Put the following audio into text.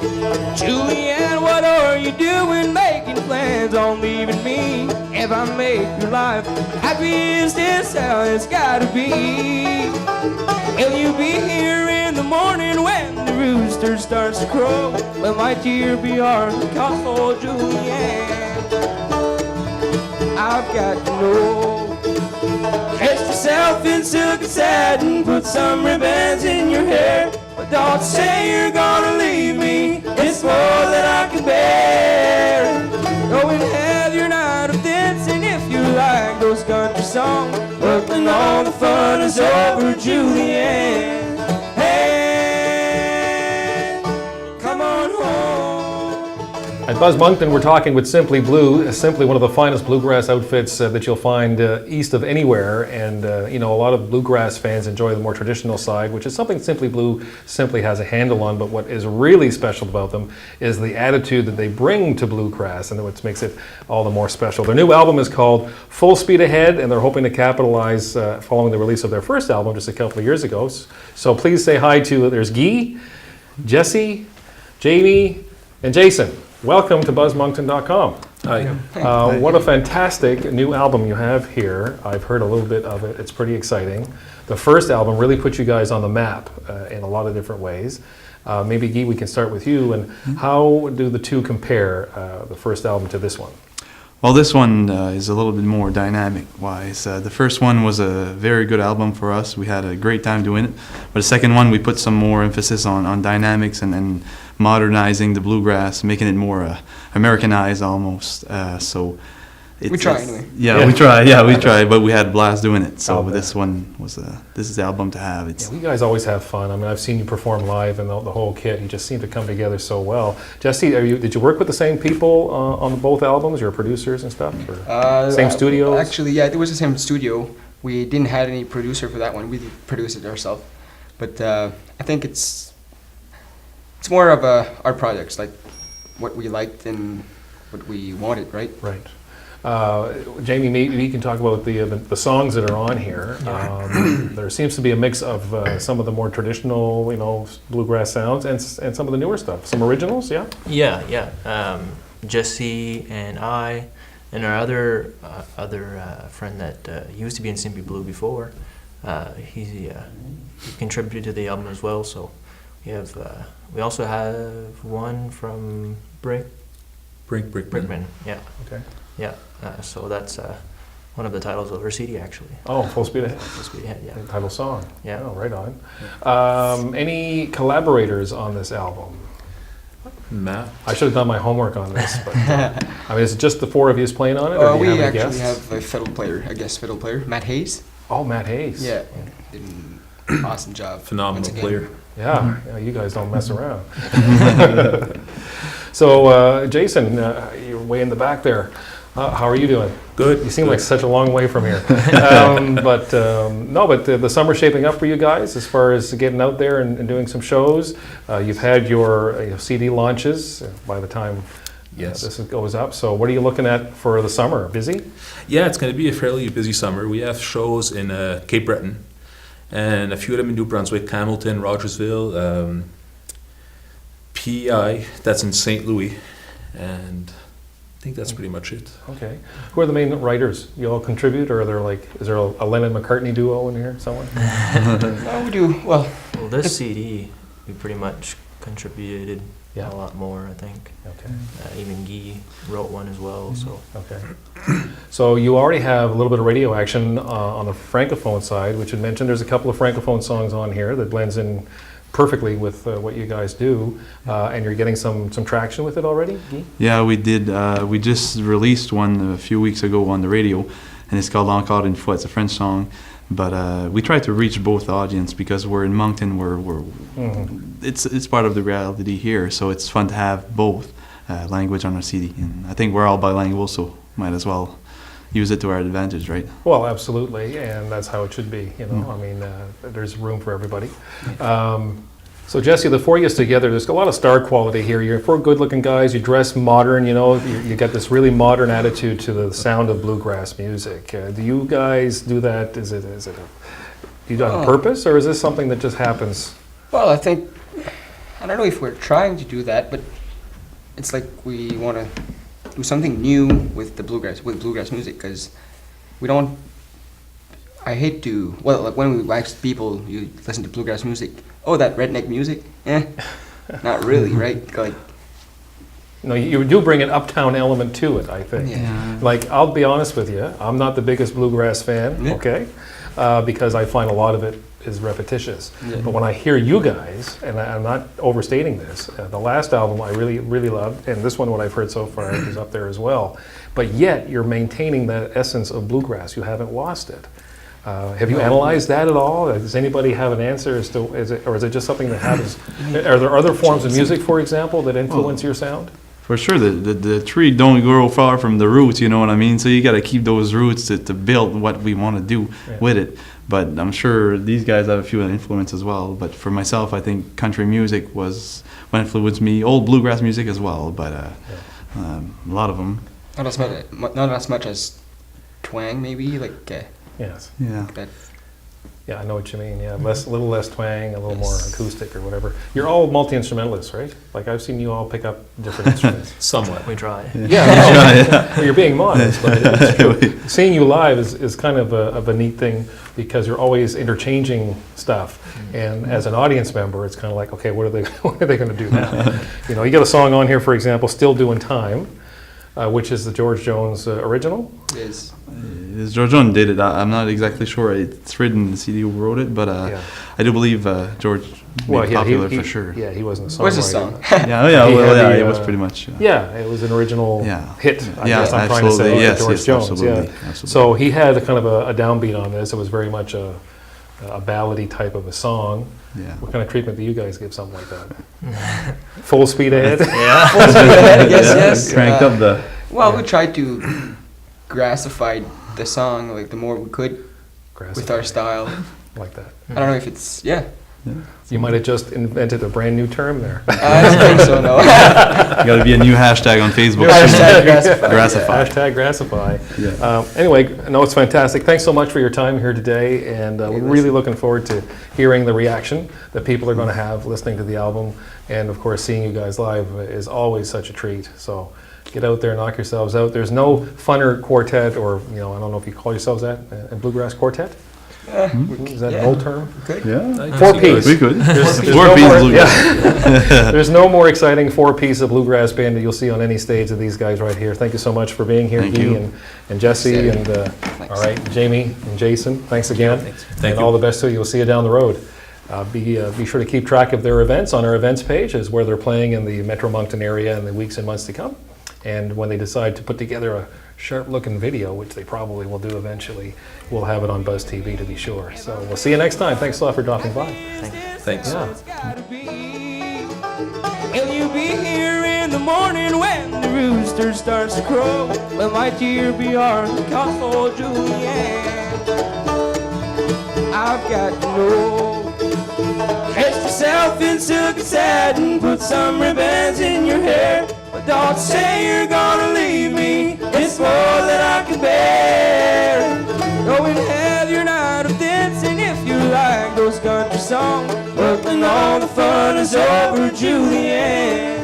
Julianne, what are you doing, making plans on leaving me? If I make your life happiest as hell, it's gotta be. Will you be here in the morning when the rooster starts to crow? Will my dear be our call, Julianne? I've got to know. Dress yourself in silk and satin, put some ribbons in your hair. But don't say you're gonna leave me, it's more than I can bear. Go and have your night of dancing if you like those country songs. But when all the fun is over, Julianne, hey, come on home. At Buzz Moncton, we're talking with Simply Blue, simply one of the finest bluegrass outfits that you'll find east of anywhere. And you know, a lot of bluegrass fans enjoy the more traditional side, which is something Simply Blue simply has a handle on. But what is really special about them is the attitude that they bring to bluegrass, and what makes it all the more special. Their new album is called Full Speed Ahead, and they're hoping to capitalize following the release of their first album just a couple of years ago. So please say hi to, there's Guy, Jessy, Jamie, and Jason. Welcome to BuzzMoncton.com. Hi. What a fantastic new album you have here. I've heard a little bit of it. It's pretty exciting. The first album really put you guys on the map in a lot of different ways. Maybe, Guy, we can start with you. And how do the two compare, the first album to this one? Well, this one is a little bit more dynamic-wise. The first one was a very good album for us. We had a great time doing it. But the second one, we put some more emphasis on dynamics and modernizing the bluegrass, making it more Americanized almost. So we try anyway. Yeah, we try. Yeah, we try. But we had a blast doing it. So this one was this is the album to have. Yeah, you guys always have fun. I mean, I've seen you perform live, and the whole kit. You just seem to come together so well. Jessy, did you work with the same people on both albums? Your producers and stuff? Or same studios? Actually, yeah, it was the same studio. We didn't have any producer for that one. We produced it ourselves. But I think it's more of our projects, like what we liked and what we wanted, right? Right. Jamie, maybe you can talk about the songs that are on here. There seems to be a mix of some of the more traditional, bluegrass sounds and some of the newer stuff. Some originals, yeah? Yeah. Jessy and I and our other friend that used to be in Simply Blue before, he contributed to the album as well. So we also have one from Brickman. Yeah. Okay. Yeah, so that's one of the titles of our CD, actually. Oh, Full Speed Ahead. Full Speed Ahead, yeah. The title song. Yeah. Oh, right on. Any collaborators on this album? Matt. I should have done my homework on this, but I mean, is it just the four of you playing on it, or do you have any guests? We actually have a guest fiddle player, Matt Hayes. Oh, Matt Hayes. Yeah, did an awesome job. Phenomenal player. Yeah, you guys don't mess around. So, Jason, you're way in the back there. How are you doing? Good. You seem like such a long way from here. But the summer's shaping up for you guys as far as getting out there and doing some shows. You've had your CD launches by the time this goes up. So what are you looking at for the summer? Busy? Yeah, it's going to be a fairly busy summer. We have shows in Cape Breton and a few of them in New Brunswick, Hamilton, Rogersville, PEI, that's in St. Louis, and I think that's pretty much it. Okay. Who are the main writers? You all contribute, or is there a Lennon-McCartney duo in here somewhere? No, we do. Well, this CD, we pretty much contributed a lot more, I think. Okay. Even Guy wrote one as well. So. Okay. So you already have a little bit of radio action on the Francophone side, which you mentioned. There's a couple of Francophone songs on here that blends in perfectly with what you guys do, and you're getting some traction with it already, Guy? Yeah, we did. We just released one a few weeks ago on the radio, and it's called Encore une fois. It's a French song, but we try to reach both audience because we're in Moncton. It's part of the reality here, so it's fun to have both language on our CD. And I think we're all bilingual, so might as well use it to our advantage, right? Well, absolutely, and that's how it should be. I mean, there's room for everybody. So Jessy, the four of you together, there's a lot of star quality here. You're four good-looking guys. You dress modern. You got this really modern attitude to the sound of bluegrass music. Do you guys do that? Do you do it on purpose, or is this something that just happens? Well, I think I don't know if we're trying to do that, but it's like we want to do something new with bluegrass music, because we don't. I hate to, well, like when we ask people, you listen to bluegrass music, oh, that redneck music, not really, right? Like, No, you do bring an uptown element to it, I think. Yeah. Like, I'll be honest with you, I'm not the biggest bluegrass fan, Yeah. okay? Because I find a lot of it is repetitious. Yeah. But when I hear you guys, and I'm not overstating this, the last album I really, really loved, and this one, what I've heard so far, is up there as well. But yet, you're maintaining that essence of bluegrass. You haven't lost it. Have you analyzed that at all? Does anybody have an answer as to, or is it just something that happens? Are there other forms of music, for example, that influence your sound? For sure, the tree don't grow far from the roots, you know what I mean? So you got to keep those roots to build what we want to do with it. But I'm sure these guys have a few influence as well. But for myself, I think country music was what influenced me. Old bluegrass music as well, but a lot of them. not as much as twang, maybe, like, Yes. Yeah. that. Yeah, I know what you mean. Yeah, a little less twang, a little more acoustic or whatever. You're all multi-instrumentalists, right? Like I've seen you all pick up different instruments. Somewhat. We try. Yeah, you're being modest, but it's true. Seeing you live is kind of a neat thing because you're always interchanging stuff. And as an audience member, it's kind of like, okay, what are they going to do now? You know, you got a song on here, for example, "Still Doing Time," which is the George Jones original. Is George Jones did it. I'm not exactly sure. It's written in the CD who wrote it, but I do believe George made it popular for sure. Yeah, he wasn't a songwriter. what's the song? It was pretty much. Yeah, it was an original hit. I guess I'm trying to absolutely. say. Yes, George yes, Jones. absolutely, Yeah. absolutely. So he had a kind of a downbeat on this. It was very much a ballady type of a song. Yeah. What kind of treatment do you guys give something like that? Full speed ahead. Yes. Cranked up the. Well, we tried to grassify the song, like, the more we could with our style. like that. I don't know if it's, You might have just invented a brand new term there. I don't think so, no. Got to be a new hashtag on Facebook. Hashtag grassify. Grassify. Hashtag grassify. Yeah. Anyway, no, it's fantastic. Thanks so much for your time here today, and we're really looking forward to hearing the reaction that people are going to have listening to the album, and of course, seeing you guys live is always such a treat. So get out there, knock yourselves out. There's no funner quartet, or I don't know if you call yourselves that, a bluegrass quartet. Is that an old term? Good. Yeah. Four-piece. We could. There's Four no piece more- bluegrass. There's no more exciting four-piece of bluegrass band that you'll see on any stage than these guys right here. Thank you so much for being here, Thank Guy you. and Jesse, and Thanks. all right, Jamie and Jason. Thanks again, Thank and you. all the best to you. We'll see you down the road. Be sure to keep track of their events on our events page, as where they're playing in the Metro Moncton area in the weeks and months to come. And when they decide to put together a sharp-looking video, which they probably will do eventually, we'll have it on Buzz TV to be sure. So we'll see you next time. Thanks a lot for dropping by. Thanks. Yeah. Will you be here in the morning when the rooster starts to crow? Will my dear be on the couch for Juliet? I've got to know. Dress yourself in silk and satin, put some ribbons in your hair. But don't say you're gonna leave me, it's more than I can bear. Go and have your night of dancing if you like those country songs. But when all the fun is over, Juliet,